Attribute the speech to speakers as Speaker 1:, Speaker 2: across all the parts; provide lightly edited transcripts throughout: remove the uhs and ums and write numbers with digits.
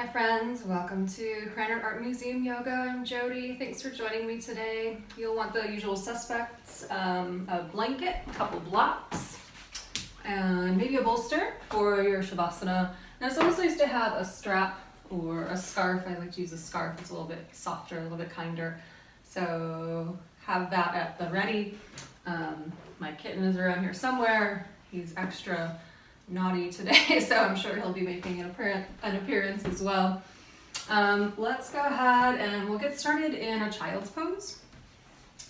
Speaker 1: Hi friends, welcome to Krannert Art Museum Yoga. I'm Jodi. Thanks for joining me today. You'll want the usual suspects, a blanket, a couple blocks, and maybe a bolster for your Shavasana. Now it's always nice to have a strap or a scarf. I like to use a scarf, it's a little bit softer, a little bit kinder. So have that at the ready. My kitten is around here somewhere. He's extra naughty today, so I'm sure he'll be making an appearance as well. Let's go ahead and we'll get started in a child's pose.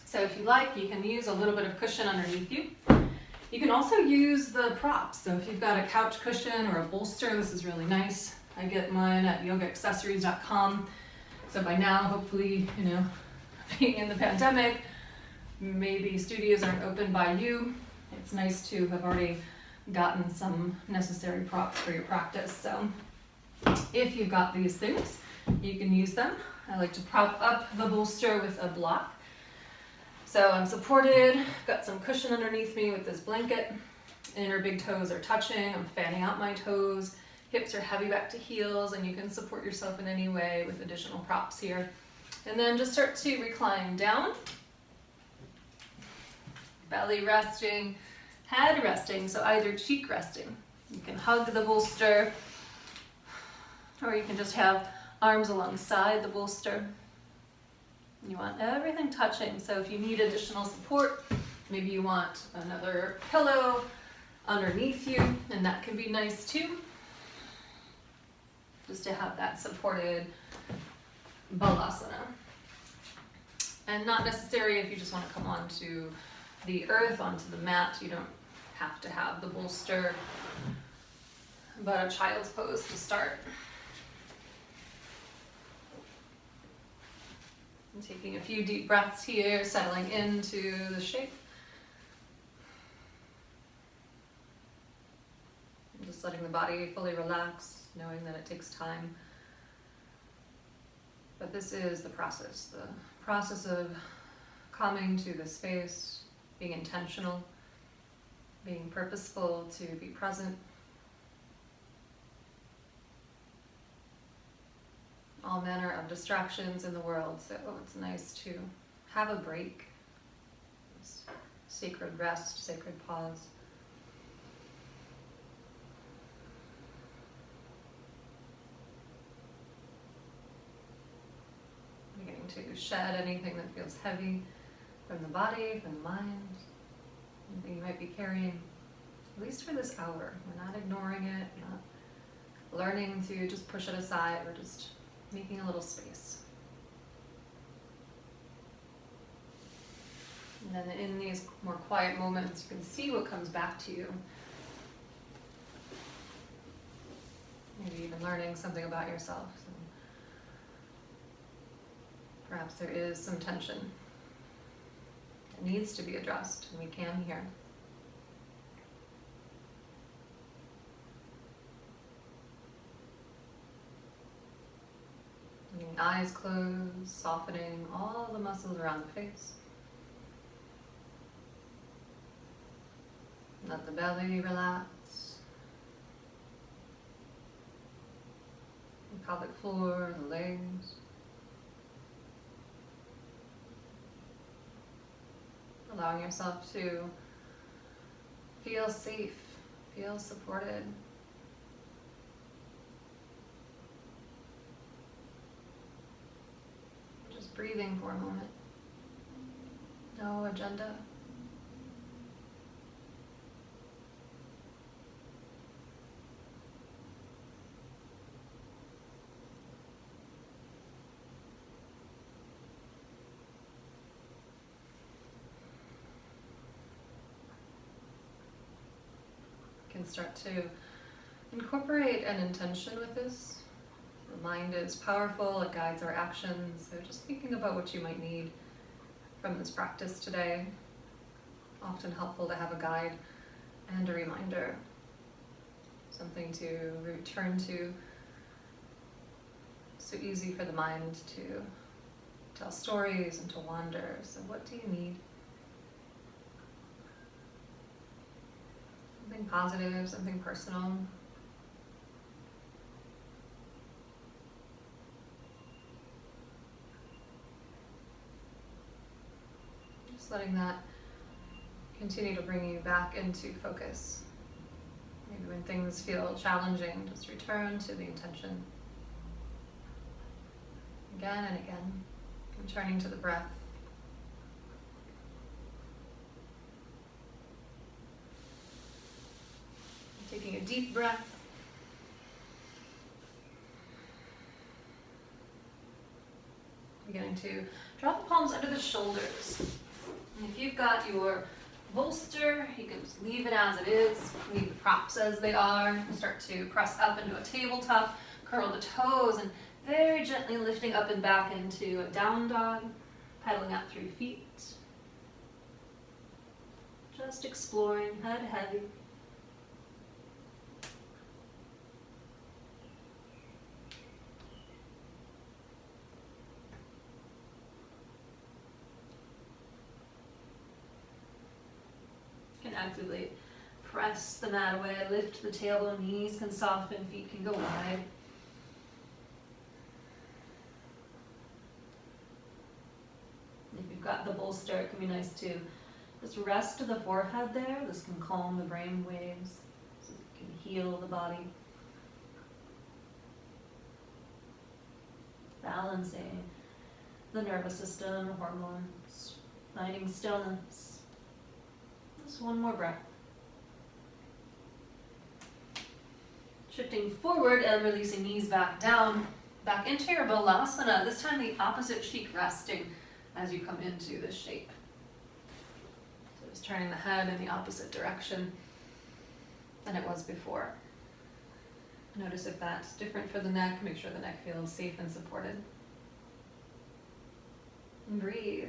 Speaker 1: So if you like, you can use a little bit of cushion underneath you. You can also use the props. So if you've got a couch cushion or a bolster, this is really nice. I get mine at yogaaccessories.com. So by now, hopefully, being in the pandemic, maybe studios aren't open by you. It's nice to have already gotten some necessary props for your practice. So if you've got these things, you can use them. I like to prop up the bolster with a block. So I'm supported, I've got some cushion underneath me with this blanket. Inner big toes are touching, I'm fanning out my toes. Hips are heavy back to heels, and you can support yourself in any way with additional props here. And then just start to recline down. Belly resting, head resting, so either cheek resting. You can hug the bolster, or you can just have arms alongside the bolster. You want everything touching, so if you need additional support, maybe you want another pillow underneath you, and that can be nice too. Just to have that supported balasana. And not necessary if you just want to come onto the earth, onto the mat. You don't have to have the bolster, but a child's pose to start. And taking a few deep breaths here, settling into the shape. And just letting the body fully relax, knowing that it takes time. But this is the process of coming to the space, being intentional, being purposeful to be present. All manner of distractions in the world, so it's nice to have a break. This sacred rest, sacred pause. Beginning to shed anything that feels heavy from the body, from the mind. Anything you might be carrying, at least for this hour. We're not ignoring it, not learning to just push it aside. We're just making a little space. And then in these more quiet moments, you can see what comes back to you. Maybe even learning something about yourself. So perhaps there is some tension that needs to be addressed, and we can here. Eyes closed, softening all the muscles around the face. Let the belly relax. The pelvic floor, the legs. Allowing yourself to feel safe, feel supported. Just breathing for a moment. No agenda. Can start to incorporate an intention with this. The mind is powerful, it guides our actions, so just thinking about what you might need from this practice today. Often helpful to have a guide and a reminder, something to return to. So easy for the mind to tell stories and to wander, so what do you need? Something positive, something personal. Just letting that continue to bring you back into focus. Maybe when things feel challenging, just return to the intention. Again and again, returning to the breath. Taking a deep breath. Beginning to drop the palms under the shoulders. And if you've got your bolster, you can just leave it as it is. Leave the props as they are. Start to press up into a tabletop. Curl the toes and very gently lifting up and back into a down dog. Pedaling out through feet. Just exploring, head heavy. Actively press the mat away, lift the tailbone, knees can soften, feet can go wide. If you've got the bolster, it can be nice to just rest the forehead there. This can calm the brain waves, so it can heal the body. Balancing the nervous system, hormones, finding stillness. Just one more breath. Shifting forward and releasing knees back down, back into your balasana. This time the opposite cheek resting as you come into this shape. So just turning the head in the opposite direction than it was before. Notice if that's different for the neck. Make sure the neck feels safe and supported. And breathe.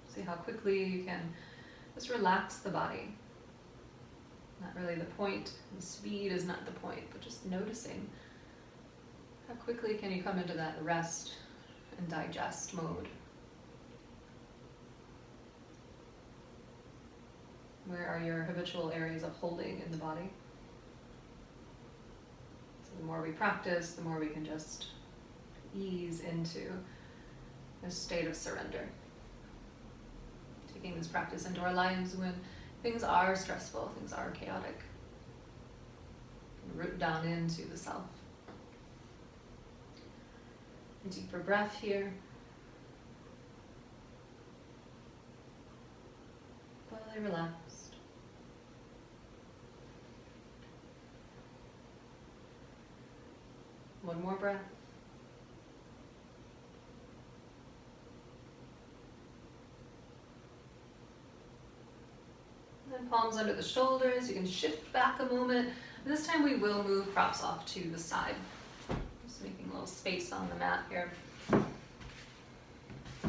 Speaker 1: See how quickly you can just relax the body. Not really the point, the speed is not the point, but just noticing how quickly can you come into that rest and digest mode. Where are your habitual areas of holding in the body? So the more we practice, the more we can just ease into a state of surrender. Taking this practice into our lives when things are stressful, things are chaotic. Root down into the self. A deeper breath here. Fully relaxed. One more breath. And palms under the shoulders. You can shift back a moment. This time we will move props off to the side. Just making a little space on the mat here. You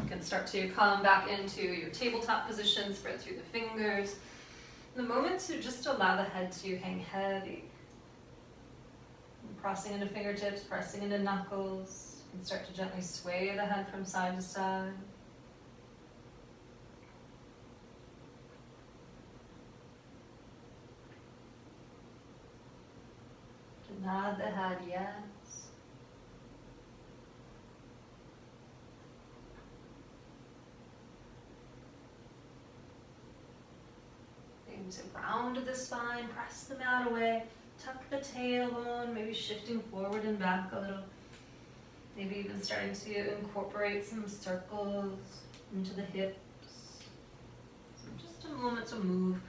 Speaker 1: can start to come back into your tabletop position, spread through the fingers. The moment to just allow the head to hang heavy. And crossing into fingertips, pressing into knuckles. You can start to gently sway the head from side to side. Nod the head, yes. Aim to round the spine, press the mat away, tuck the tailbone, maybe shifting forward and back a little. Maybe even starting to incorporate some circles into the hips. So just a moment to move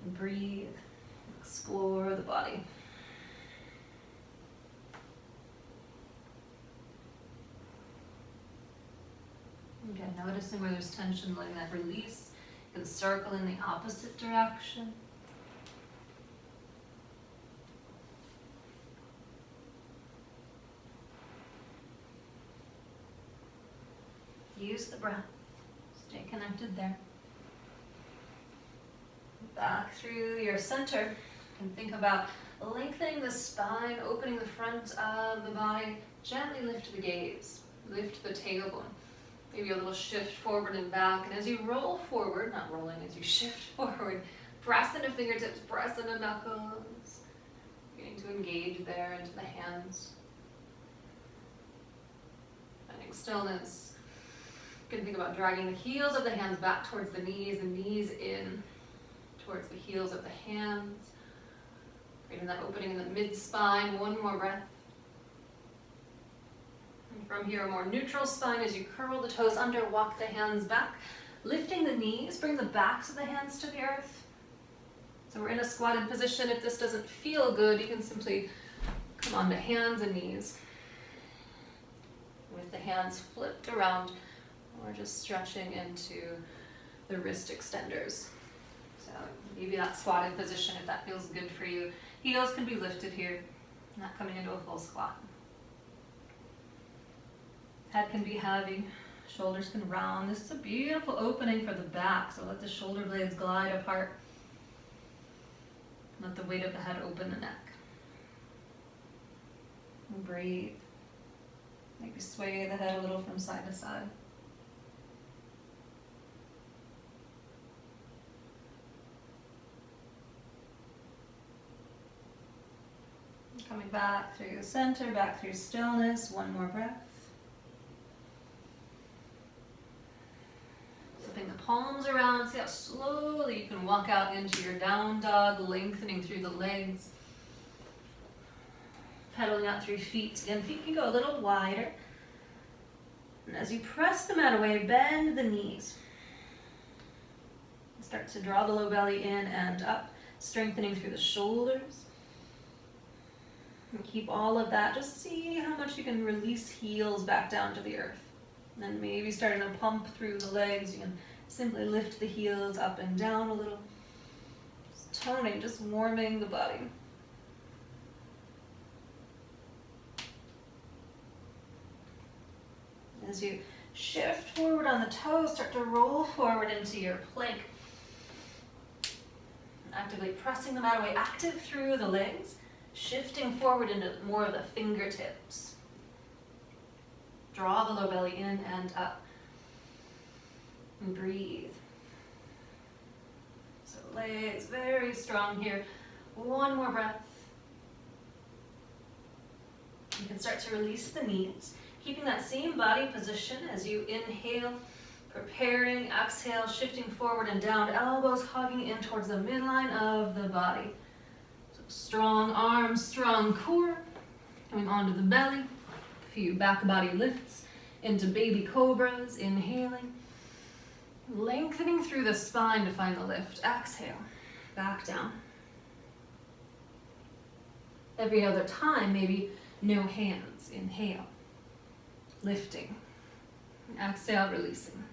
Speaker 1: and breathe, explore the body. Again, noticing where there's tension, letting that release. You can circle in the opposite direction. Use the breath. Stay connected there. Back through your center. And think about lengthening the spine, opening the front of the body. Gently lift the gaze. Lift the tailbone. Maybe a little shift forward and back. And as you roll forward, not rolling, as you shift forward, press into fingertips, press into knuckles. Beginning to engage there into the hands. Finding stillness. You can think about dragging the heels of the hands back towards the knees and knees in towards the heels of the hands. Creating that opening in the mid-spine. One more breath. And from here, a more neutral spine as you curl the toes under, walk the hands back. Lifting the knees, bring the backs of the hands to the earth. So we're in a squatted position. If this doesn't feel good, you can simply come onto hands and knees. With the hands flipped around, or just stretching into the wrist extenders. So maybe that squatted position if that feels good for you. Heels can be lifted here, not coming into a full squat. Head can be heavy, shoulders can round. This is a beautiful opening for the back, so let the shoulder blades glide apart. Let the weight of the head open the neck. And breathe. Maybe sway the head a little from side to side. Coming back through the center, back through stillness. One more breath. Flipping the palms around. See how slowly you can walk out into your down dog, lengthening through the legs. Pedaling out through feet. Again, feet can go a little wider. And as you press the mat away, bend the knees. Start to draw the low belly in and up, strengthening through the shoulders. And keep all of that. Just see how much you can release heels back down to the earth. And then maybe starting to pump through the legs. You can simply lift the heels up and down a little. Just toning, just warming the body. As you shift forward on the toes, start to roll forward into your plank. Actively pressing the mat away, active through the legs. Shifting forward into more of the fingertips. Draw the low belly in and up. And breathe. So legs very strong here. One more breath. You can start to release the knees. Keeping that same body position as you inhale. Preparing, exhale, shifting forward and down. Elbows hugging in towards the midline of the body. Strong arms, strong core, coming onto the belly. A few back body lifts into baby cobras, inhaling. Lengthening through the spine to find the lift. Exhale, back down. Every other time, maybe no hands. Inhale, lifting. Exhale, releasing.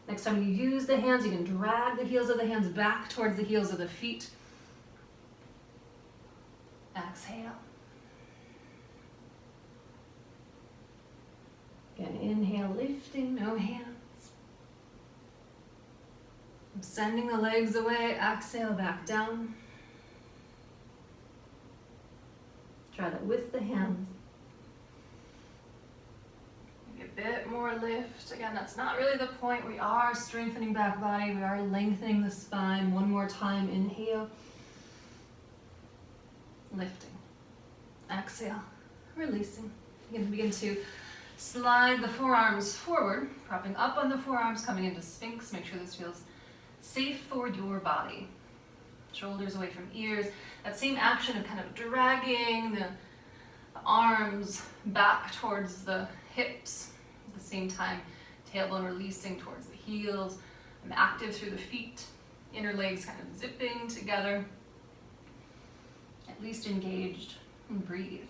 Speaker 1: Next time you use the hands, you can drag the heels of the hands back towards the heels of the feet. Exhale. Again, inhale, lifting, no hands. Sending the legs away, exhale, back down. Try that with the hands. A bit more lift. Again, that's not really the point. We are strengthening back body. We are lengthening the spine. One more time. Inhale. Lifting. Exhale. Releasing. You can begin to slide the forearms forward, propping up on the forearms, coming into Sphinx. Make sure this feels safe for your body. Shoulders away from ears. That same action of kind of dragging the arms back towards the hips. At the same time, tailbone releasing towards the heels. I'm active through the feet, inner legs kind of zipping together. At least engaged, and breathe.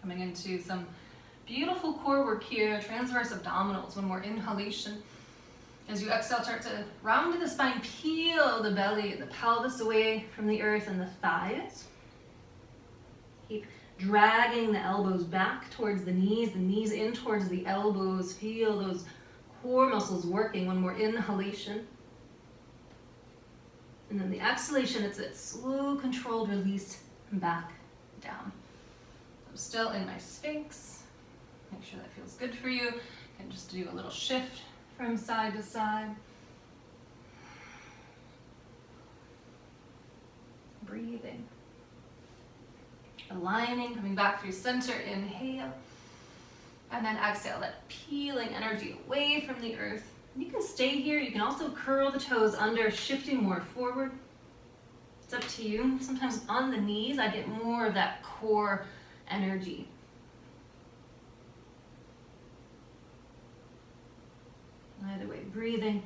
Speaker 1: Coming into some beautiful core work here, transverse abdominals. One more inhalation. As you exhale, start to round to the spine, peel the belly, the pelvis away from the earth and the thighs. Keep dragging the elbows back towards the knees in towards the elbows. Feel those core muscles working. One more inhalation. And then the exhalation, it's that slow, controlled release back down. I'm still in my Sphinx. Make sure that feels good for you. You can just do a little shift from side to side. Breathing. Aligning, coming back through center, inhale. And then exhale, that peeling energy away from the earth. You can stay here. You can also curl the toes under, shifting more forward. It's up to you. Sometimes on the knees, I get more of that core energy. Either way, breathing.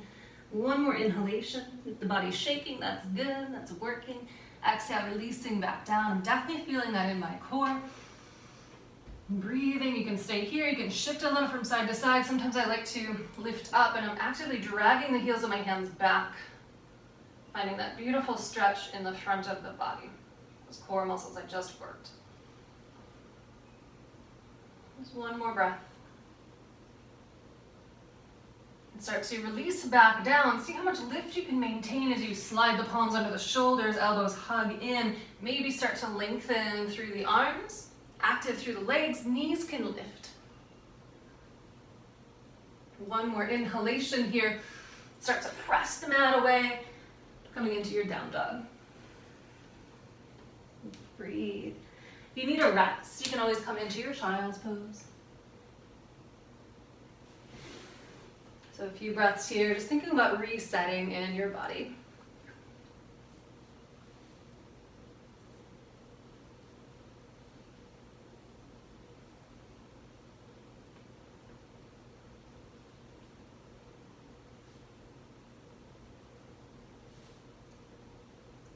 Speaker 1: One more inhalation. If the body's shaking, that's good, that's working. Exhale, releasing back down. I'm definitely feeling that in my core. Breathing, you can stay here, you can shift a little from side to side. Sometimes I like to lift up and I'm actively dragging the heels of my hands back. Finding that beautiful stretch in the front of the body. Those core muscles I just worked. Just one more breath. And start to release back down. See how much lift you can maintain as you slide the palms under the shoulders, elbows hug in. Maybe start to lengthen through the arms. Active through the legs, knees can lift. One more inhalation here. Start to press the mat away, coming into your down dog. Breathe. If you need a rest, you can always come into your child's pose. So a few breaths here, just thinking about resetting in your body.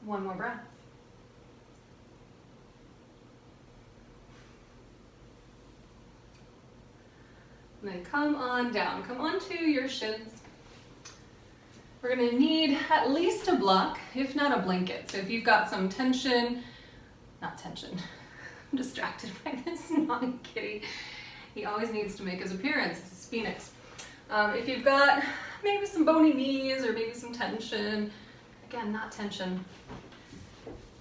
Speaker 1: One more breath. And then come on down. Come onto your shins. We're going to need at least a block, if not a blanket. So if you've got some tension, not tension, I'm distracted by this naughty kitty. He always needs to make his appearance. It's Phoenix. If you've got maybe some bony knees or maybe some tension, again, not tension.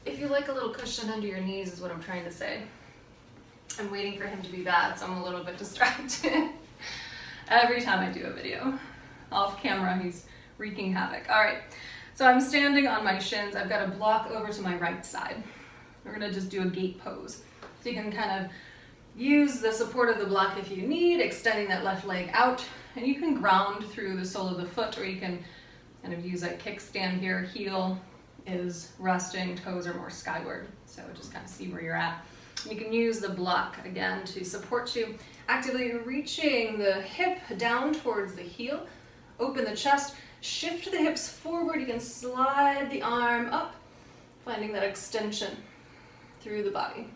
Speaker 1: If you like a little cushion under your knees is what I'm trying to say. I'm waiting for him to be bad, so I'm a little bit distracted. Every time I do a video. Off camera, he's wreaking havoc. All right, so I'm standing on my shins. I've got a block over to my right side. We're gonna just do a gate pose. So you can kind of use the support of the block if you need, extending that left leg out. And you can ground through the sole of the foot, or you can kind of use a kickstand here. Heel is resting, toes are more skyward. So just kind of see where you're at. You can use the block again to support you. Actively reaching the hip down towards the heel. Open the chest, shift the hips forward. You can slide the arm up, finding that extension through the body.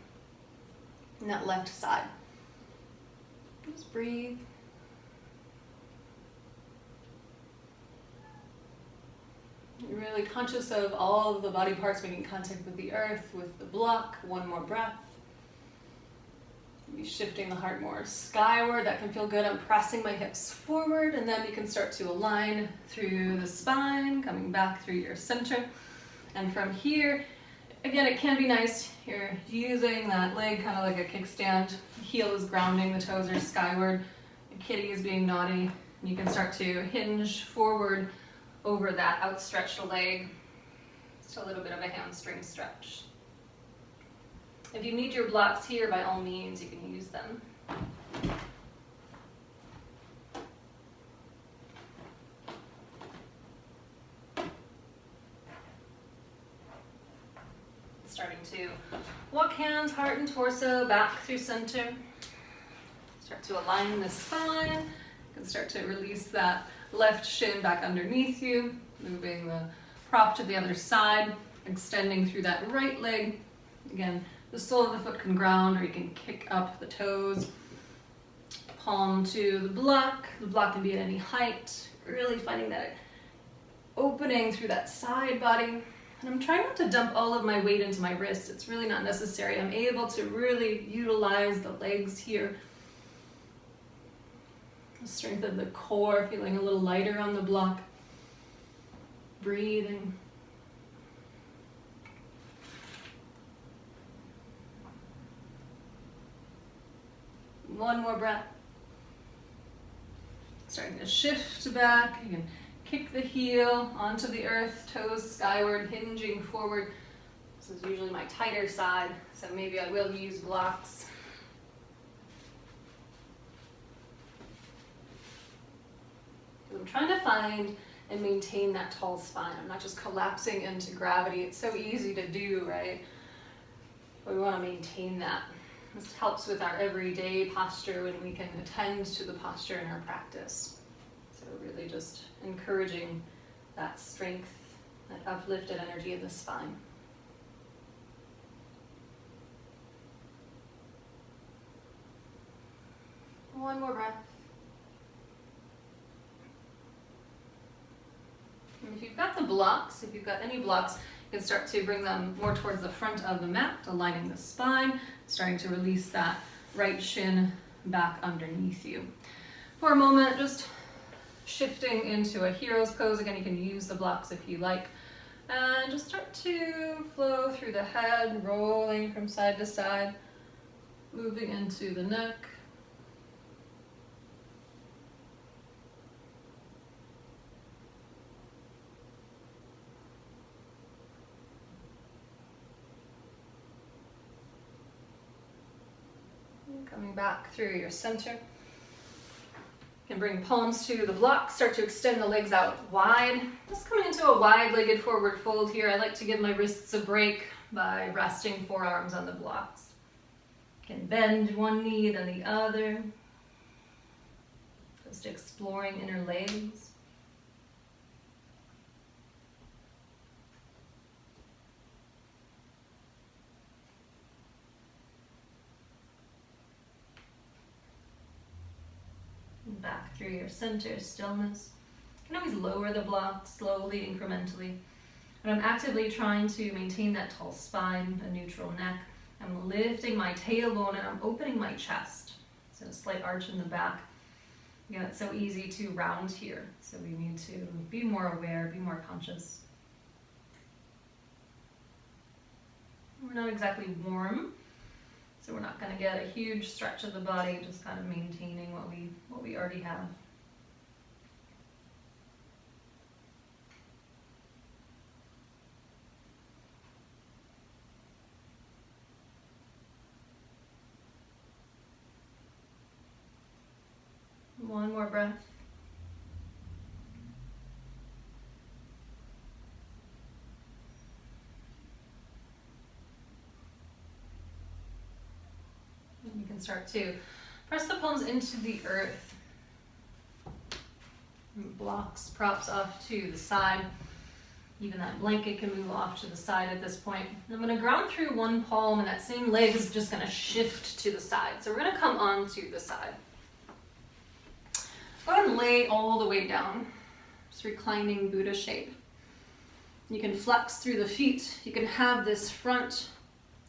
Speaker 1: And that left side. Just breathe. You're really conscious of all of the body parts making contact with the earth, with the block. One more breath. Maybe shifting the heart more skyward. That can feel good. I'm pressing my hips forward, and then you can start to align through the spine, coming back through your center. And from here, again, it can be nice. You're using that leg kind of like a kickstand. The heel is grounding, the toes are skyward. The kitty is being naughty. And you can start to hinge forward over that outstretched leg. Just a little bit of a hamstring stretch. If you need your blocks here, by all means, you can use them. Starting to walk hands, heart and torso back through center. Start to align the spine. You can start to release that left shin back underneath you, moving the prop to the other side, extending through that right leg. Again, the sole of the foot can ground, or you can kick up the toes. Palm to the block. The block can be at any height. Really finding that opening through that side body. And I'm trying not to dump all of my weight into my wrists. It's really not necessary. I'm able to really utilize the legs here. The strength of the core, feeling a little lighter on the block. Breathing. One more breath. Starting to shift back. You can kick the heel onto the earth, toes skyward, hinging forward. This is usually my tighter side, so maybe I will use blocks. I'm trying to find and maintain that tall spine. I'm not just collapsing into gravity. It's so easy to do, right? But we want to maintain that. This helps with our everyday posture when we can attend to the posture in our practice. So really just encouraging that strength, that uplifted energy of the spine. One more breath. And if you've got the blocks, if you've got any blocks, you can start to bring them more towards the front of the mat, aligning the spine, starting to release that right shin back underneath you. For a moment, just shifting into a hero's pose. Again, you can use the blocks if you like. And just start to flow through the head, rolling from side to side, moving into the neck. Coming back through your center. You can bring palms to the blocks, start to extend the legs out wide. Just coming into a wide-legged forward fold here. I like to give my wrists a break by resting forearms on the blocks. You can bend one knee, then the other. Just exploring inner legs. Back through your center, stillness. You can always lower the blocks slowly, incrementally. And I'm actively trying to maintain that tall spine, a neutral neck. I'm lifting my tailbone and I'm opening my chest. So a slight arch in the back. Again, it's so easy to round here. So we need to be more aware, be more conscious. We're not exactly warm. So we're not going to get a huge stretch of the body, just kind of maintaining what we already have. One more breath. You can start to press the palms into the earth. Blocks, props off to the side. Even that blanket can move off to the side at this point. I'm going to ground through one palm and that same leg is just going to shift to the side. So we're going to come onto the side. Go ahead and lay all the way down. Just reclining Buddha shape. You can flex through the feet. You can have this front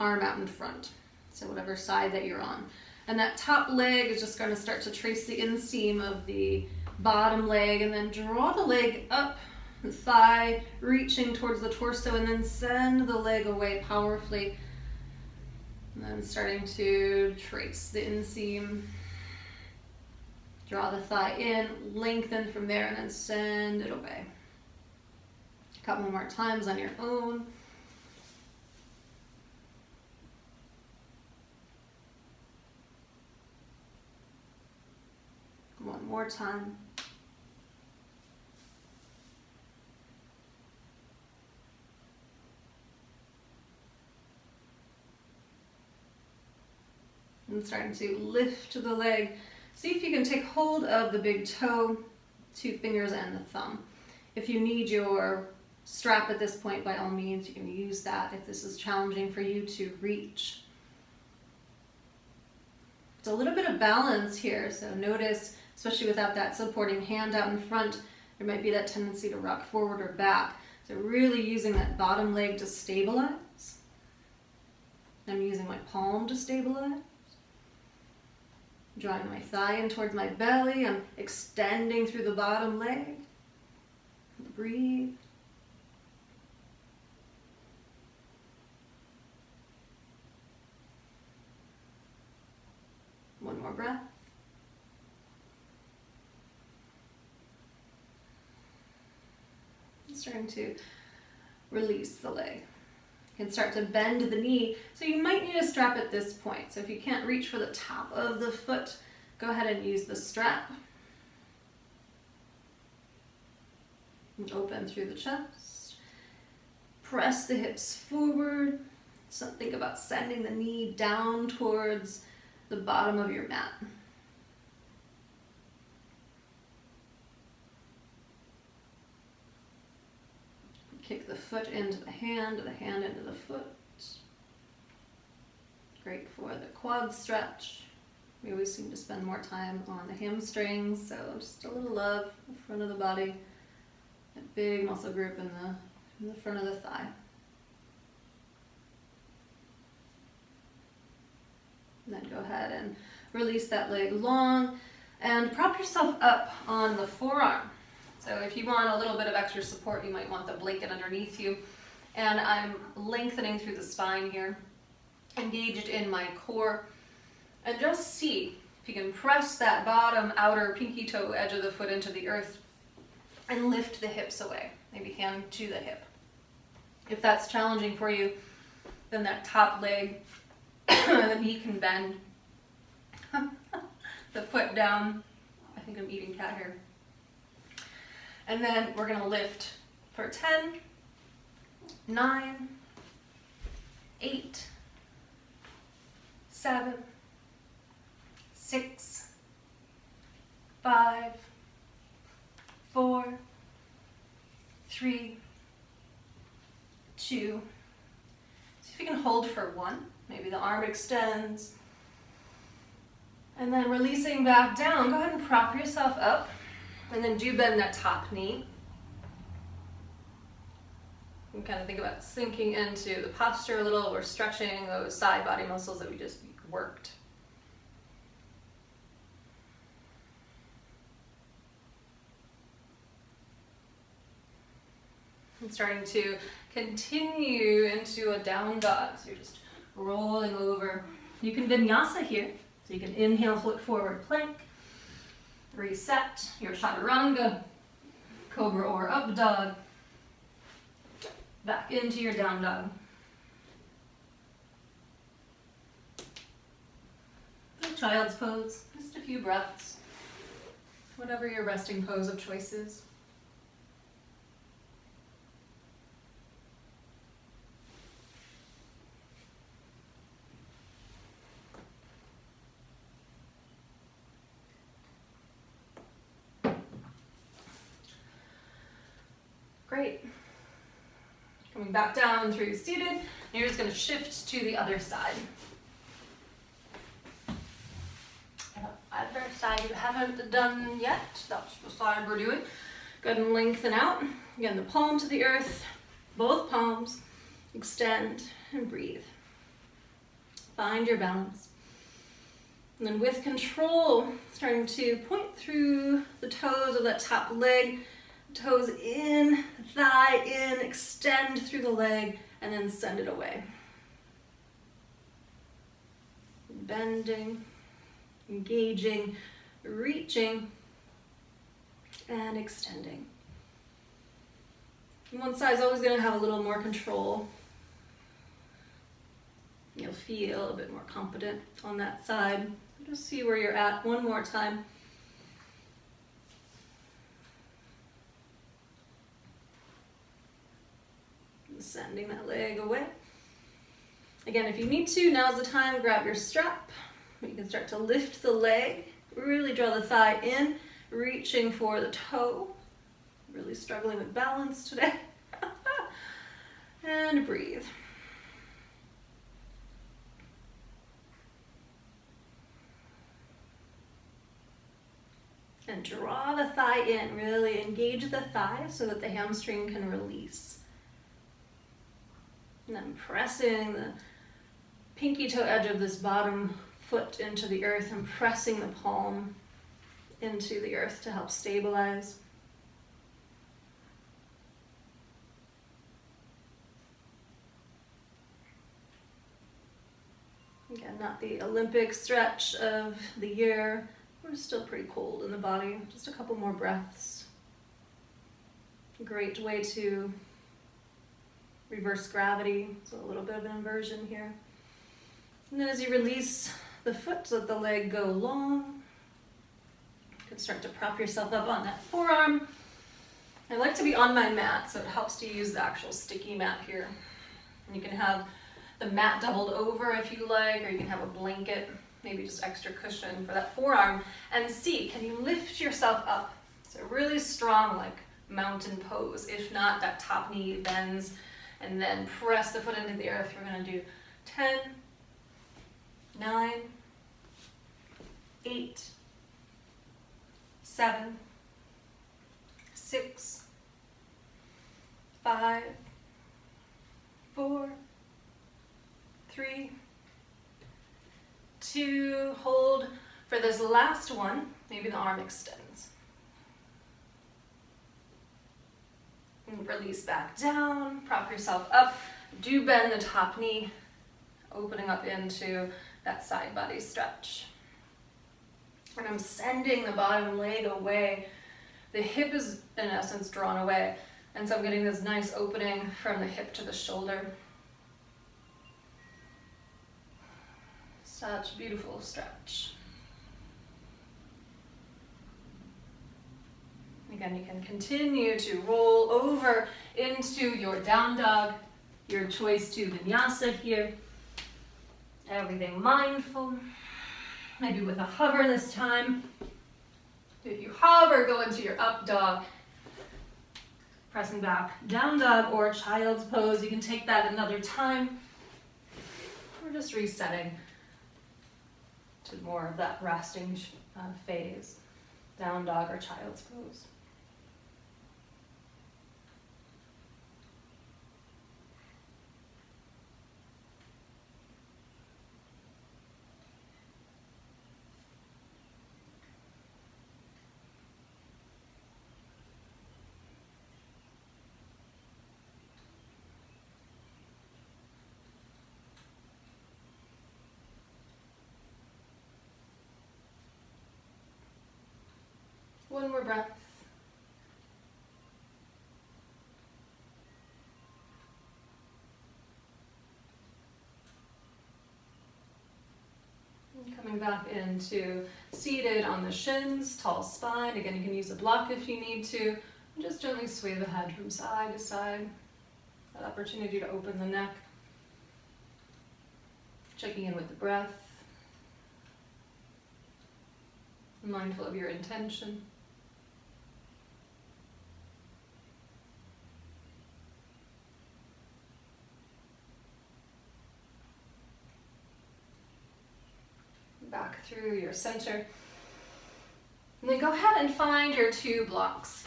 Speaker 1: arm out in front. So whatever side that you're on. And that top leg is just going to start to trace the inseam of the bottom leg and then draw the leg up, the thigh reaching towards the torso and then send the leg away powerfully. And then starting to trace the inseam. Draw the thigh in, lengthen from there and then send it away. A couple more times on your own. One more time. And starting to lift the leg. See if you can take hold of the big toe, 2 fingers and the thumb. If you need your strap at this point, by all means, you can use that if this is challenging for you to reach. It's a little bit of balance here, so notice, especially without that supporting hand out in front, there might be that tendency to rock forward or back. So really using that bottom leg to stabilize. I'm using my palm to stabilize. Drawing my thigh in towards my belly. I'm extending through the bottom leg. Breathe. One more breath. Starting to release the leg. You can start to bend the knee, so you might need a strap at this point. So if you can't reach for the top of the foot, go ahead and use the strap. And open through the chest. Press the hips forward. So think about sending the knee down towards the bottom of your mat. Kick the foot into the hand into the foot. Great for the quad stretch. We always seem to spend more time on the hamstrings, so just a little love in the front of the body. A big muscle group in the front of the thigh. Then go ahead and release that leg long and prop yourself up on the forearm. So if you want a little bit of extra support, you might want the blanket underneath you. And I'm lengthening through the spine here, engaged in my core. And just see if you can press that bottom outer pinky toe edge of the foot into the earth and lift the hips away, maybe hand to the hip. If that's challenging for you, then that top leg, the knee can bend. The foot down. I think I'm eating cat hair. And then we're gonna lift for 10, 9, 8, 7, 6, 5, 4, 3, 2. See if you can hold for 1. Maybe the arm extends. And then releasing back down, go ahead and prop yourself up. And then do bend that top knee. You can kind of think about sinking into the posture a little. We're stretching those side body muscles that we just worked. And starting to continue into a down dog. So you're just rolling over. You can vinyasa here. So you can inhale, flip forward plank. Reset your chaturanga, cobra or up dog, back into your down dog. Child's pose, just a few breaths, whatever your resting pose of choice is. Great. Coming back down through seated, and you're just going to shift to the other side. Other side you haven't done yet, that's the side we're doing. Go ahead and lengthen out. Again, the palm to the earth, both palms, extend and breathe. Find your balance. And then with control, starting to point through the toes of that top leg, toes in, thigh in, extend through the leg, and then send it away. Bending, engaging, reaching, and extending. And one side's always going to have a little more control. You'll feel a bit more confident on that side. Just see where you're at one more time. Sending that leg away. Again, if you need to, now's the time, grab your strap. You can start to lift the leg, really draw the thigh in, reaching for the toe. Really struggling with balance today. And breathe. And draw the thigh in, really engage the thigh so that the hamstring can release. And then pressing the pinky toe edge of this bottom foot into the earth and pressing the palm into the earth to help stabilize. Again, not the Olympic stretch of the year. We're still pretty cold in the body. Just a couple more breaths. Great way to reverse gravity, so a little bit of an inversion here. And then as you release the foot, let the leg go long. You can start to prop yourself up on that forearm. I like to be on my mat, so it helps to use the actual sticky mat here. And you can have the mat doubled over if you like, or you can have a blanket, maybe just extra cushion for that forearm. And see, can you lift yourself up? So really strong, like mountain pose. If not, that top knee bends, and then press the foot into the earth. We're gonna do 10, 9, 8, 7, 6, 5, 4, 3, 2, hold for this last one. Maybe the arm extends. And release back down, prop yourself up. Do bend the top knee, opening up into that side body stretch. And I'm sending the bottom leg away. The hip is, in essence, drawn away. And so I'm getting this nice opening from the hip to the shoulder. Such a beautiful stretch. Again, you can continue to roll over into your down dog, your choice to vinyasa here. Everything mindful. Maybe with a hover this time. If you hover, go into your up dog. Pressing back, down dog or child's pose. You can take that another time. We're just resetting to more of that resting phase. Down dog or child's pose. One more breath. And coming back into seated on the shins, tall spine. Again, you can use a block if you need to. And just gently sway the head from side to side. That opportunity to open the neck. Checking in with the breath. Mindful of your intention. Back through your center. And then go ahead and find your two blocks.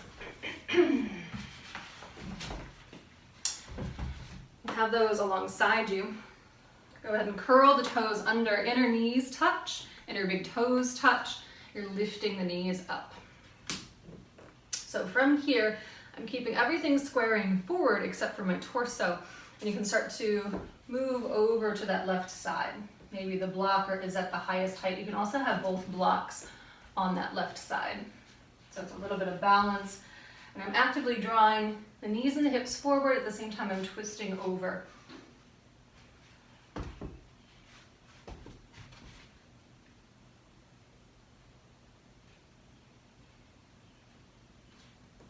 Speaker 1: Have those alongside you. Go ahead and curl the toes under, inner knees touch, inner big toes touch. You're lifting the knees up. So from here, I'm keeping everything squaring forward except for my torso. And you can start to move over to that left side. Maybe the block is at the highest height. You can also have both blocks on that left side. So it's a little bit of balance. And I'm actively drawing the knees and the hips forward. At the same time, I'm twisting over.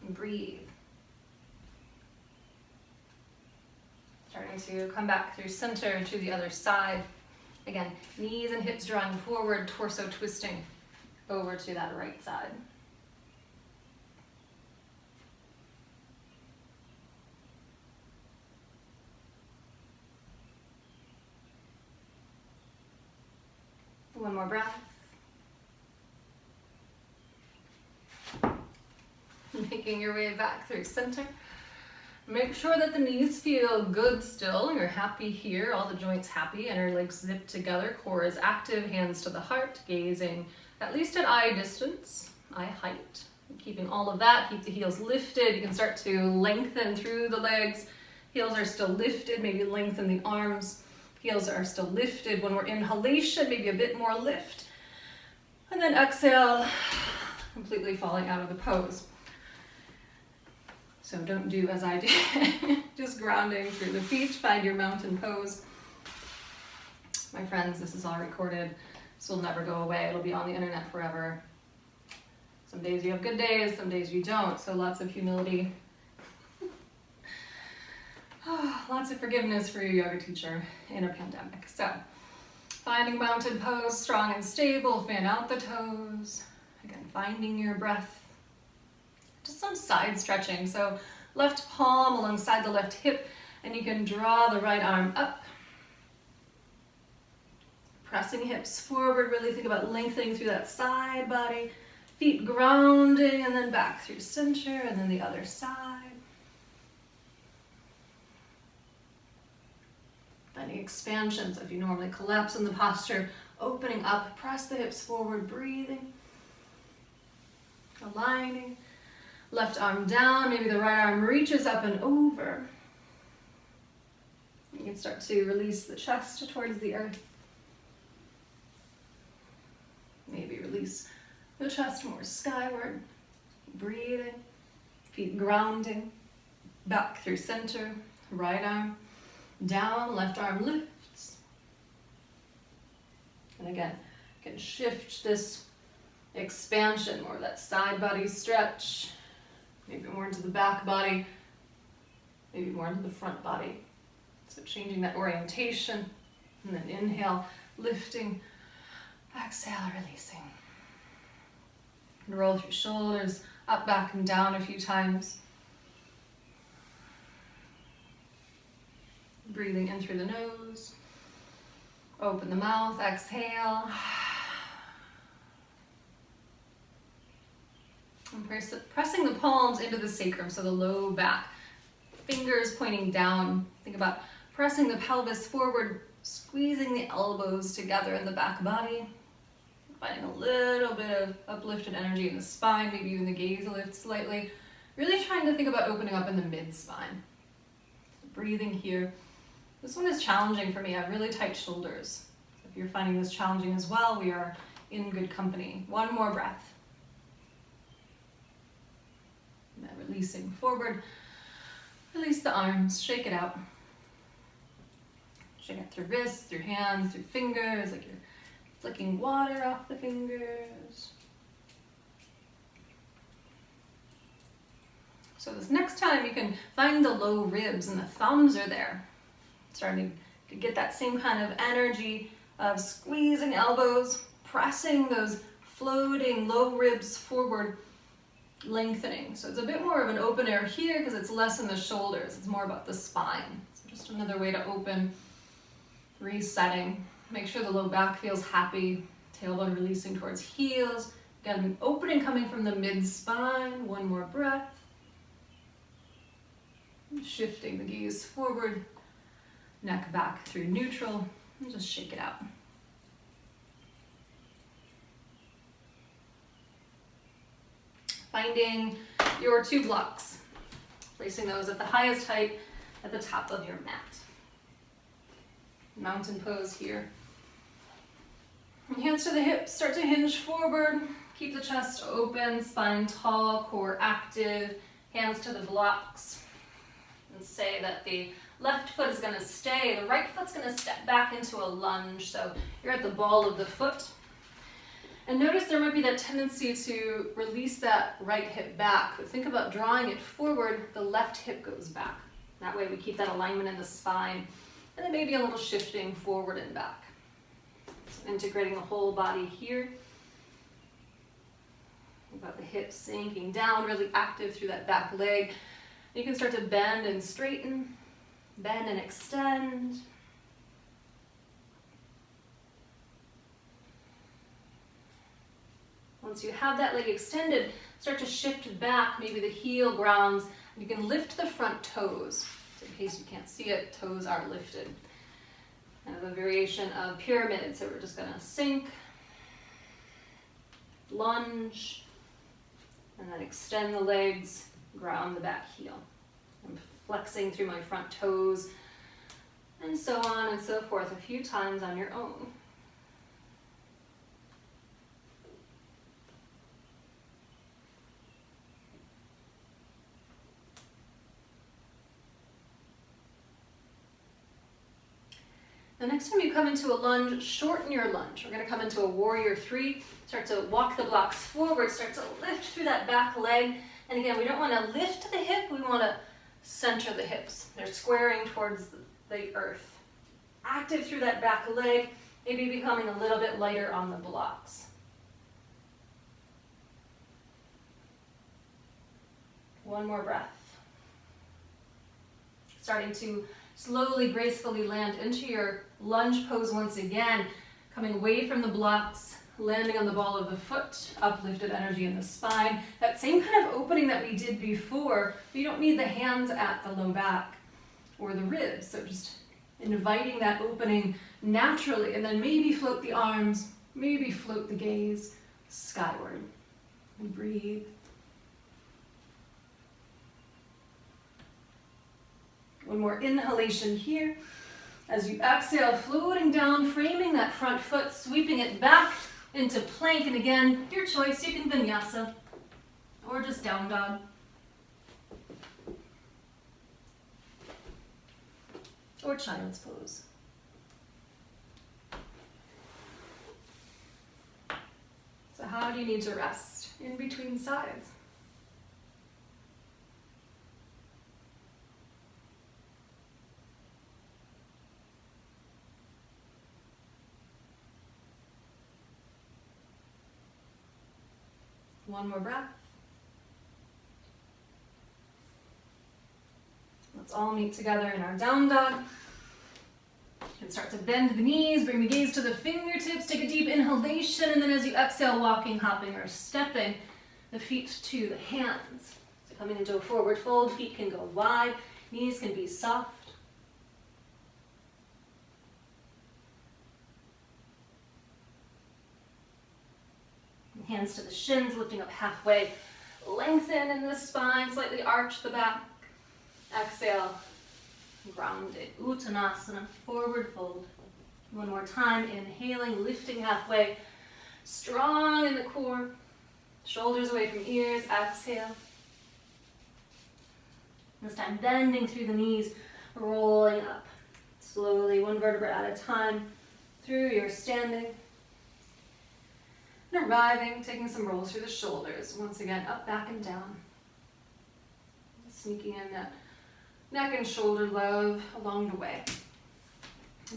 Speaker 1: And breathe. Starting to come back through center to the other side. Again, knees and hips drawing forward, torso twisting over to that right side. One more breath. Making your way back through center. Make sure that the knees feel good still. You're happy here, all the joints happy, inner legs zipped together, core is active, hands to the heart, gazing at least at eye distance, eye height. Keeping all of that, keep the heels lifted. You can start to lengthen through the legs. Heels are still lifted, maybe lengthen the arms. Heels are still lifted. When we're inhalation, maybe a bit more lift. And then exhale, completely falling out of the pose. So don't do as I did, just grounding through the feet. Find your mountain pose. My friends, this is all recorded. This will never go away. It'll be on the internet forever. Some days you have good days, some days you don't. So lots of humility. Lots of forgiveness for your yoga teacher in a pandemic. So finding mountain pose, strong and stable. Fan out the toes. Again, finding your breath. Just some side stretching. So left palm alongside the left hip, and you can draw the right arm up. Pressing hips forward, really think about lengthening through that side body. Feet grounding, and then back through center, and then the other side. Finding expansion, so if you normally collapse in the posture, opening up, press the hips forward, breathing. Aligning. Left arm down, maybe the right arm reaches up and over. You can start to release the chest towards the earth. Maybe release the chest more skyward. Breathing, feet grounding, back through center, right arm down, left arm lifts. And again, you can shift this expansion, more of that side body stretch. Maybe more into the back body, maybe more into the front body. So changing that orientation, and then inhale, lifting, exhale, releasing. And roll through shoulders, up, back, and down a few times. Breathing in through the nose. Open the mouth, exhale. And pressing the palms into the sacrum, so the low back. Fingers pointing down. Think about pressing the pelvis forward, squeezing the elbows together in the back body. Finding a little bit of uplifted energy in the spine, maybe even the gaze lifts slightly. Really trying to think about opening up in the mid-spine. Breathing here. This one is challenging for me. I have really tight shoulders. If you're finding this challenging as well, we are in good company. One more breath. And then releasing forward. Release the arms, shake it out. Shake it through wrists, through hands, through fingers, like you're flicking water off the fingers. So this next time you can find the low ribs and the thumbs are there. Starting to get that same kind of energy of squeezing elbows, pressing those floating low ribs forward, lengthening. So it's a bit more of an open air here because it's less in the shoulders. It's more about the spine. So just another way to open, resetting. Make sure the low back feels happy. Tailbone releasing towards heels. Again, opening coming from the mid-spine. One more breath. Shifting the gaze forward. Neck back through neutral. And just shake it out. Finding your 2 blocks. Placing those at the highest height at the top of your mat. Mountain pose here. Hands to the hips, start to hinge forward. Keep the chest open, spine tall, core active. Hands to the blocks. And say that the left foot is going to stay, the right foot's going to step back into a lunge. So you're at the ball of the foot. And notice there might be that tendency to release that right hip back. But think about drawing it forward, the left hip goes back. That way we keep that alignment in the spine. And then maybe a little shifting forward and back. So integrating the whole body here. Think about the hips sinking down, really active through that back leg. You can start to bend and straighten, bend and extend. Once you have that leg extended, start to shift back, maybe the heel grounds. You can lift the front toes. So in case you can't see it, toes are lifted. Kind of a variation of pyramid. So we're just going to sink, lunge, and then extend the legs, ground the back heel. I'm flexing through my front toes, and so on and so forth a few times on your own. The next time you come into a lunge, shorten your lunge. We're going to come into a warrior three. Start to walk the blocks forward. Start to lift through that back leg. And again, we don't want to lift the hip. We want to center the hips. They're squaring towards the earth. Active through that back leg. Maybe becoming a little bit lighter on the blocks. One more breath. Starting to slowly, gracefully land into your lunge pose once again. Coming away from the blocks, landing on the ball of the foot, uplifted energy in the spine. That same kind of opening that we did before, but you don't need the hands at the low back or the ribs. So just inviting that opening naturally, and then maybe float the arms, maybe float the gaze skyward. And breathe. One more inhalation here. As you exhale, floating down, framing that front foot, sweeping it back into plank. And again, your choice, you can vinyasa or just down dog. Or child's pose. So how do you need to rest in between sides? One more breath. Let's all meet together in our down dog. You can start to bend the knees, bring the gaze to the fingertips, take a deep inhalation, and then as you exhale, walking, hopping, or stepping the feet to the hands. So coming into a forward fold, feet can go wide, knees can be soft. Hands to the shins, lifting up halfway. Lengthen in the spine, slightly arch the back. Exhale, grounded. Uttanasana, forward fold. One more time, inhaling, lifting halfway. Strong in the core. Shoulders away from ears, exhale. This time, bending through the knees, rolling up. Slowly, one vertebra at a time, through your standing. And arriving, taking some rolls through the shoulders. Once again, up, back, and down. Sneaking in that neck and shoulder love along the way.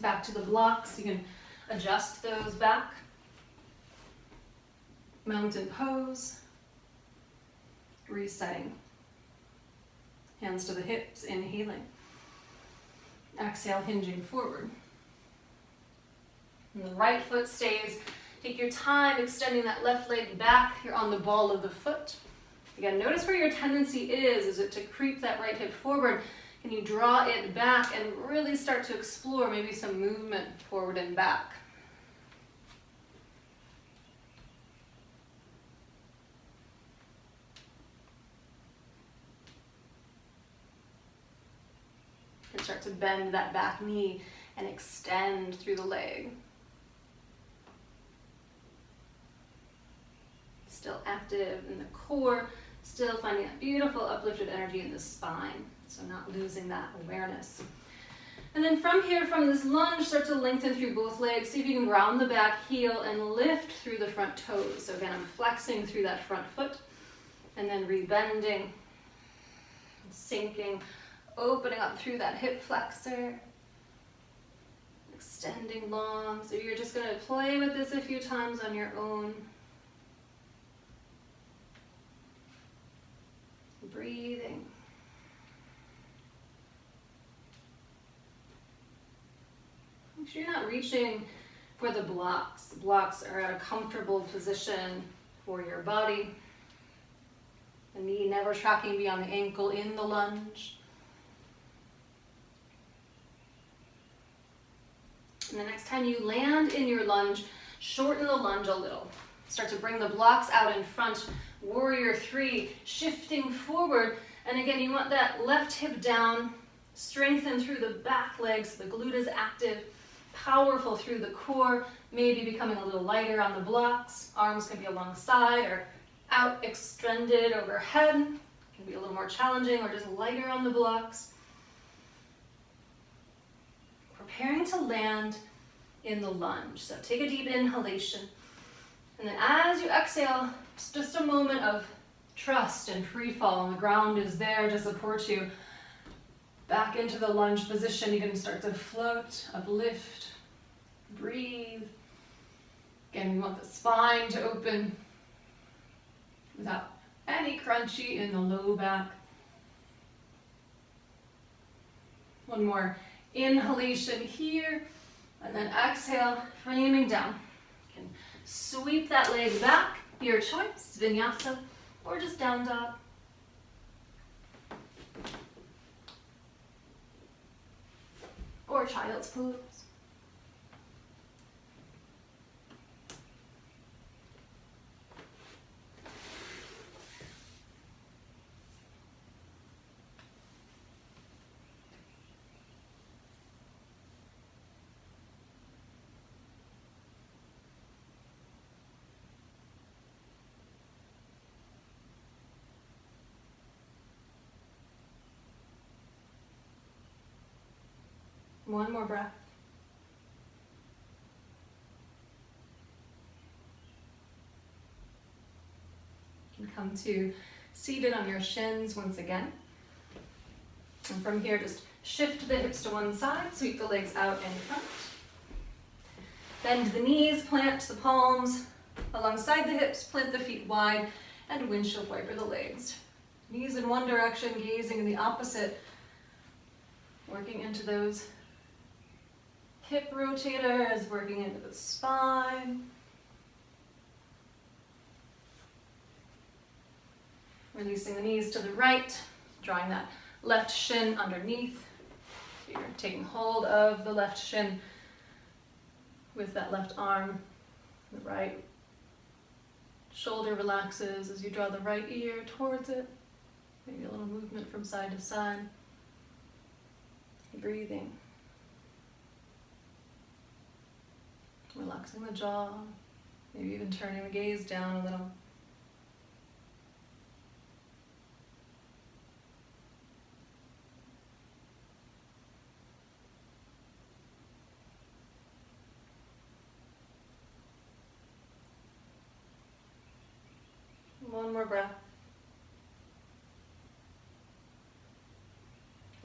Speaker 1: Back to the blocks. You can adjust those back. Mountain pose. Resetting. Hands to the hips, inhaling. Exhale, hinging forward. And the right foot stays. Take your time extending that left leg back. You're on the ball of the foot. Again, notice where your tendency is. Is it to creep that right hip forward? Can you draw it back and really start to explore maybe some movement forward and back? And start to bend that back knee and extend through the leg. Still active in the core, still finding that beautiful uplifted energy in the spine, so not losing that awareness. And then from here, from this lunge, start to lengthen through both legs. See if you can ground the back heel and lift through the front toes. So again, I'm flexing through that front foot and then rebending, sinking, opening up through that hip flexor, extending long. So you're just going to play with this a few times on your own. Breathing. Make sure you're not reaching for the blocks. The blocks are at a comfortable position for your body. The knee never tracking beyond the ankle in the lunge. And the next time you land in your lunge, shorten the lunge a little. Start to bring the blocks out in front. Warrior three, shifting forward. And again, you want that left hip down, strengthen through the back legs, the glute is active, powerful through the core, maybe becoming a little lighter on the blocks. Arms can be alongside or out extended overhead. Can be a little more challenging or just lighter on the blocks. preparing to land in the lunge. So take a deep inhalation. And then as you exhale, it's just a moment of trust and free fall, and the ground is there to support you. Back into the lunge position, you can start to float, uplift, breathe. Again, we want the spine to open without any crunchy in the low back. One more inhalation here, and then exhale, framing down. You can sweep that leg back, your choice, vinyasa, or just down dog. Or child's pose. One more breath. You can come to seated on your shins once again. And from here, just shift the hips to one side, sweep the legs out in front. Bend the knees, plant the palms alongside the hips, plant the feet wide, and windshield wiper the legs. Knees in one direction, gazing in the opposite, working into those hip rotators, working into the spine. Releasing the knees to the right, drawing that left shin underneath. You're taking hold of the left shin with that left arm. The right shoulder relaxes as you draw the right ear towards it. Maybe a little movement from side to side. Breathing. Relaxing the jaw, maybe even turning the gaze down a little. One more breath.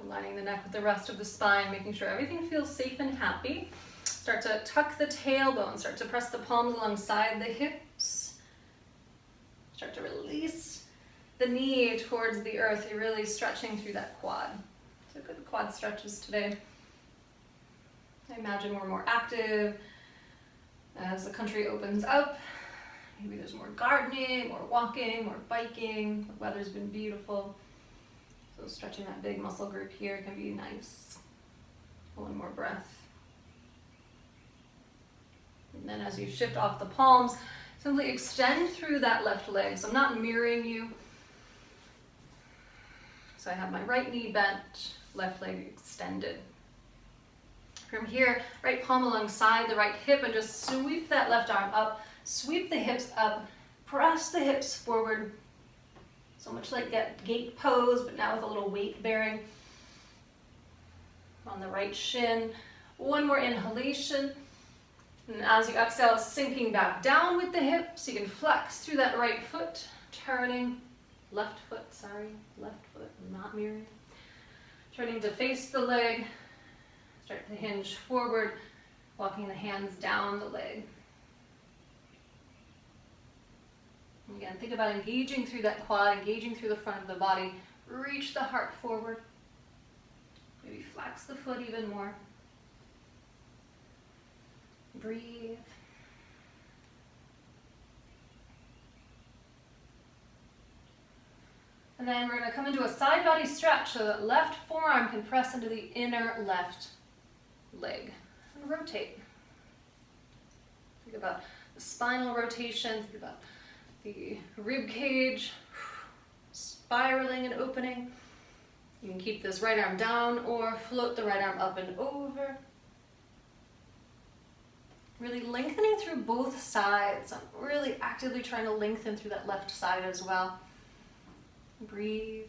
Speaker 1: Aligning the neck with the rest of the spine, making sure everything feels safe and happy. Start to tuck the tailbone, start to press the palms alongside the hips. Start to release the knee towards the earth. You're really stretching through that quad. So good quad stretches today. I imagine we're more active as the country opens up. Maybe there's more gardening, more walking, more biking. The weather's been beautiful. So stretching that big muscle group here can be nice. One more breath. And then as you shift off the palms, simply extend through that left leg. So I'm not mirroring you. So I have my right knee bent, left leg extended. From here, right palm alongside the right hip, and just sweep that left arm up, sweep the hips up, press the hips forward. So much like that gate pose, but now with a little weight bearing on the right shin. One more inhalation. And as you exhale, sinking back down with the hips, you can flex through that right foot, turning, left foot, not mirroring. Turning to face the leg, start to hinge forward, walking the hands down the leg. And again, think about engaging through that quad, engaging through the front of the body. Reach the heart forward. Maybe flex the foot even more. Breathe. And then we're going to come into a side body stretch so that left forearm can press into the inner left leg. And rotate. Think about the spinal rotation, think about the rib cage spiraling and opening. You can keep this right arm down or float the right arm up and over. Really lengthening through both sides. I'm really actively trying to lengthen through that left side as well. Breathe.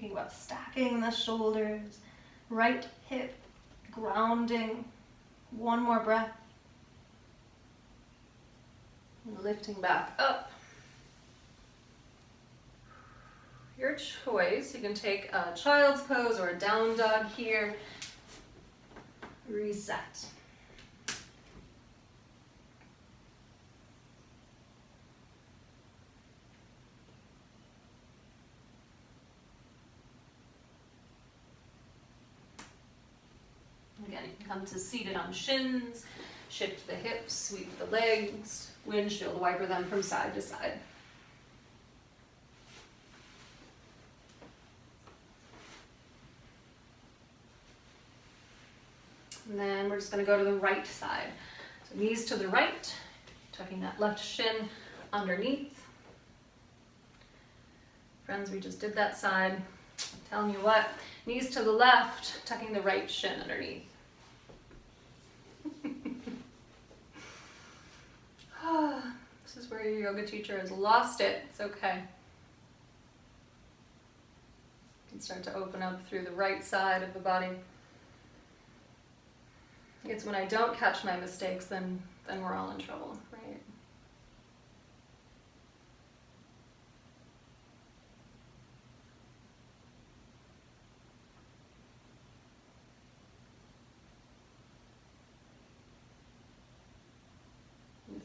Speaker 1: Thinking about stacking the shoulders, right hip grounding. One more breath. And lifting back up. Your choice. You can take a child's pose or a down dog here. Reset. Again, you can come to seated on shins, shift the hips, sweep the legs, windshield wiper them from side to side. And then we're just going to go to the right side. So knees to the right, tucking that left shin underneath. Friends, we just did that side. I'm telling you what, knees to the left, tucking the right shin underneath. This is where your yoga teacher has lost it. It's okay. You can start to open up through the right side of the body. It's when I don't catch my mistakes, then we're all in trouble, right?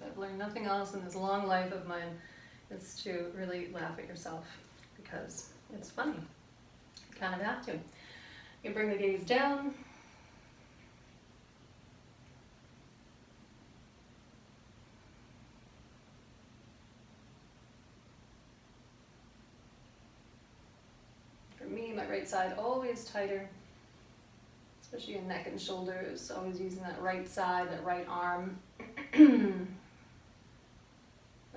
Speaker 1: I've learned nothing else in this long life of mine is to really laugh at yourself, because it's funny. You kind of have to. You bring the gaze down. For me, my right side always tighter, especially in neck and shoulders, always using that right side, that right arm.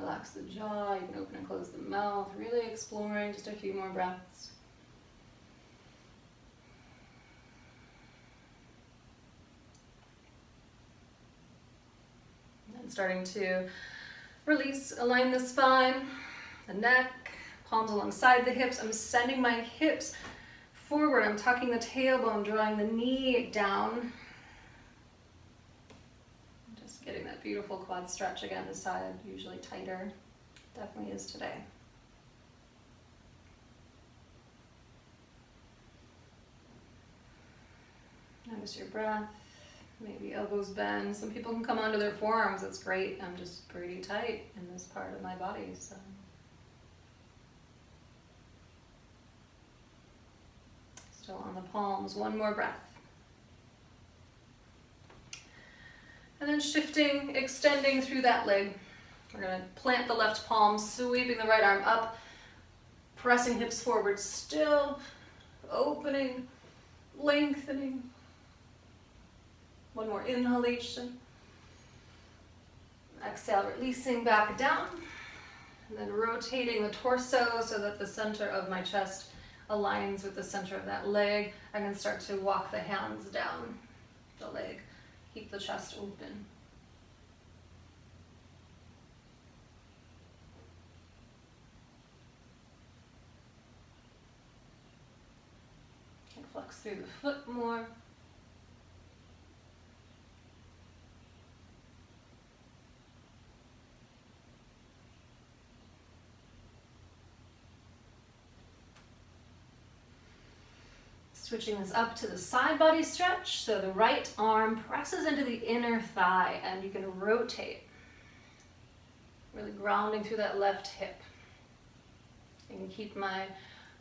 Speaker 1: Relax the jaw, you can open and close the mouth, really exploring, just a few more breaths. And starting to release, align the spine, the neck, palms alongside the hips. I'm sending my hips forward, I'm tucking the tailbone, drawing the knee down. Getting that beautiful quad stretch again, this side usually tighter, definitely is today. Notice your breath, maybe elbows bend. Some people can come onto their forearms, that's great. I'm just pretty tight in this part of my body, so. Still on the palms, one more breath. And then shifting, extending through that leg. We're going to plant the left palm, sweeping the right arm up, pressing hips forward, still opening, lengthening. One more inhalation. Exhale, releasing back down. And then rotating the torso so that the center of my chest aligns with the center of that leg. I'm going to start to walk the hands down the leg. Keep the chest open. And flex through the foot more. Switching this up to the side body stretch, so the right arm presses into the inner thigh and you can rotate. Really grounding through that left hip. I can keep my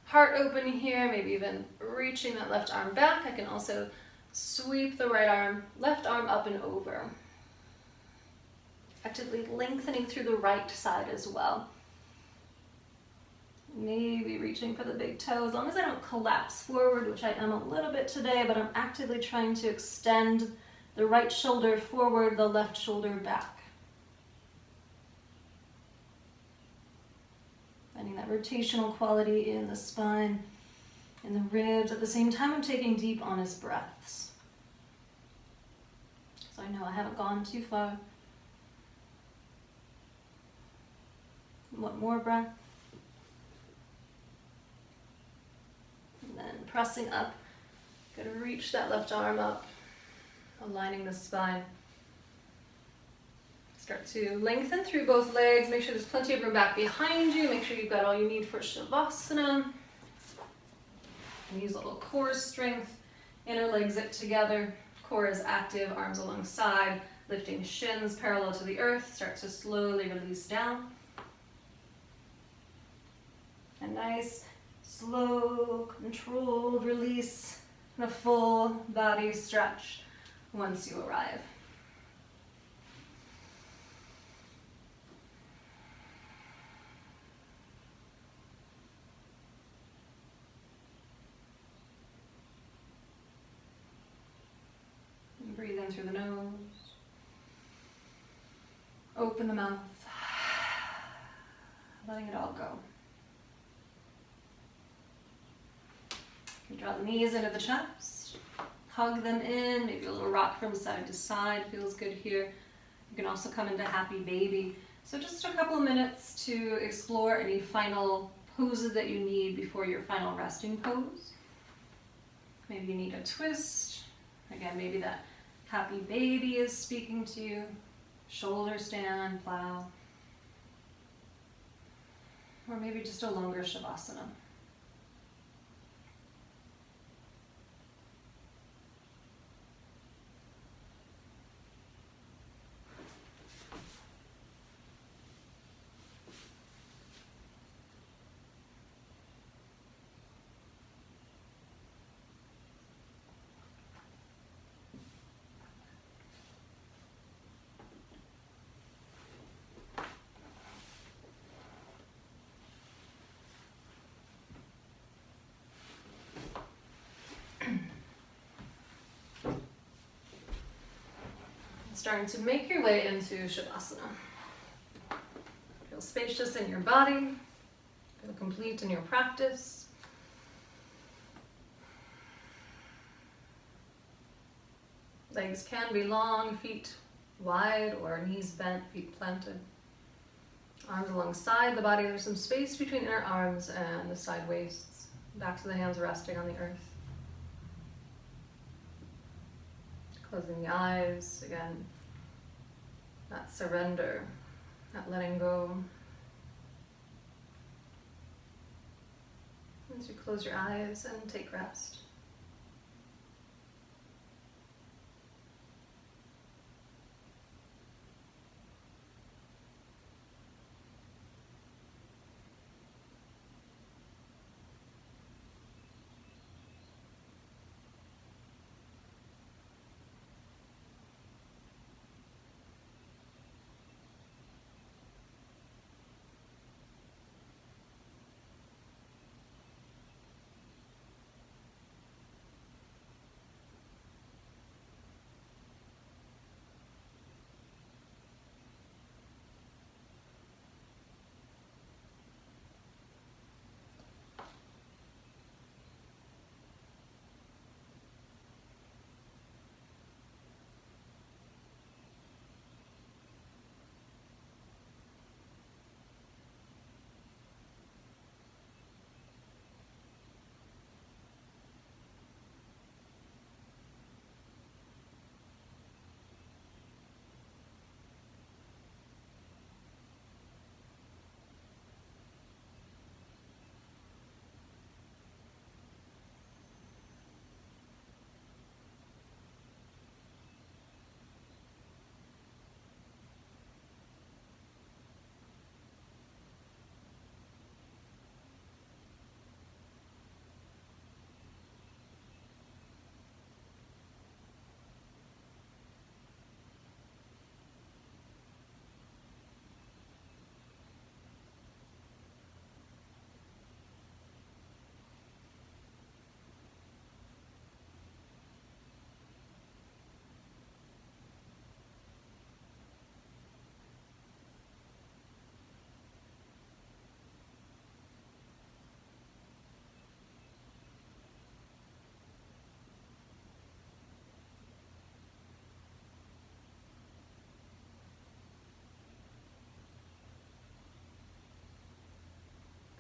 Speaker 1: heart open here, maybe even reaching that left arm back. I can also sweep the right arm, left arm up and over. Actively lengthening through the right side as well. Maybe reaching for the big toe, as long as I don't collapse forward, which I am a little bit today, but I'm actively trying to extend the right shoulder forward, the left shoulder back. Finding that rotational quality in the spine, in the ribs. At the same time, I'm taking deep, honest breaths. So I know I haven't gone too far. One more breath. And then pressing up, gonna reach that left arm up, aligning the spine. Start to lengthen through both legs. Make sure there's plenty of room back behind you. Make sure you've got all you need for Shavasana. And use a little core strength. Inner leg zip together. Core is active, arms alongside, lifting shins parallel to the earth. Start to slowly release down. A nice, slow, controlled release and a full body stretch once you arrive. And breathe in through the nose. Open the mouth, letting it all go. You can draw the knees into the chest, hug them in, maybe a little rock from side to side, feels good here. You can also come into happy baby. So just a couple of minutes to explore any final poses that you need before your final resting pose. Maybe you need a twist. Again, maybe that happy baby is speaking to you. Shoulder stand, plow. Or maybe just a longer Shavasana. Starting to make your way into Shavasana. Feel spacious in your body, feel complete in your practice. Legs can be long, feet wide or knees bent, feet planted. Arms alongside the body, there's some space between inner arms and the side waists. Backs of the hands resting on the earth. Closing the eyes, again, that surrender, that letting go. As you close your eyes and take rest.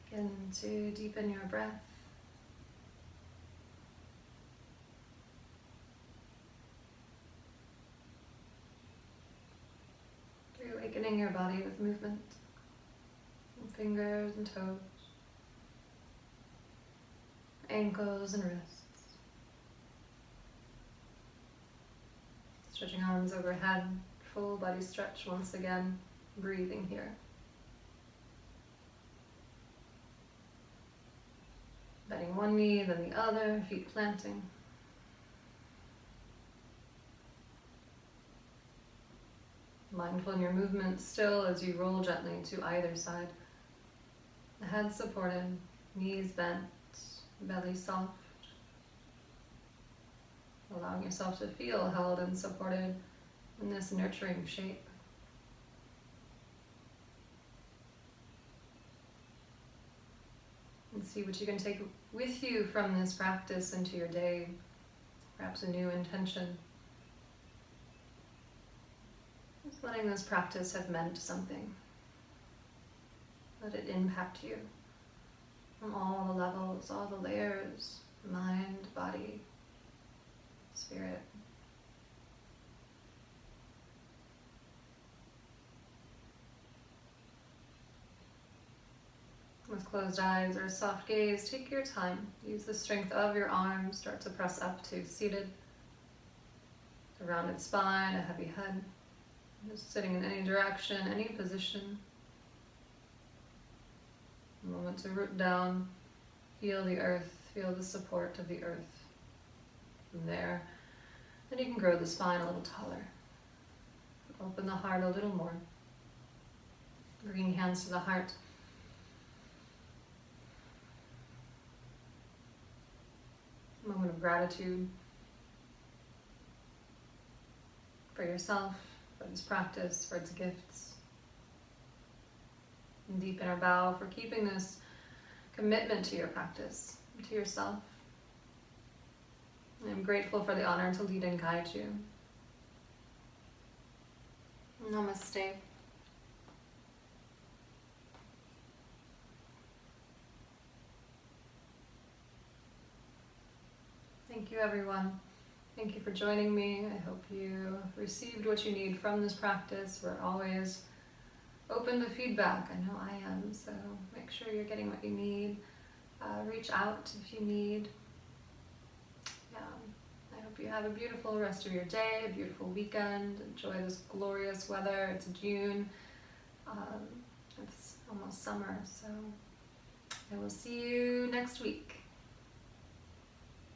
Speaker 1: Begin to deepen your breath. lightening your body with movement, and fingers and toes, ankles and wrists. Stretching arms overhead, full body stretch once again, breathing here. Bending one knee, then the other, feet planting. Mindful in your movement still as you roll gently to either side. The head supported, knees bent, belly soft. Allowing yourself to feel held and supported in this nurturing shape. And see what you can take with you from this practice into your day. Perhaps a new intention. Just letting this practice have meant something. Let it impact you from all the levels, all the layers, mind, body, spirit. With closed eyes or soft gaze, take your time. Use the strength of your arms. Start to press up to seated. A rounded spine, a heavy head. Just sitting in any direction, any position. A moment to root down. Feel the earth. Feel the support of the earth. From there, then you can grow the spine a little taller. Open the heart a little more. Bringing hands to the heart. Moment of gratitude for yourself, for this practice, for its gifts. And deep inner bow for keeping this commitment to your practice, to yourself. And I'm grateful for the honor to lead and guide you. Namaste. Thank you, everyone. Thank you for joining me. I hope you received what you need from this practice. We're always open to feedback. I know I am, so make sure you're getting what you need. Reach out if you need. I hope you have a beautiful rest of your day, a beautiful weekend. Enjoy this glorious weather. It's June. It's almost summer, so I will see you next week.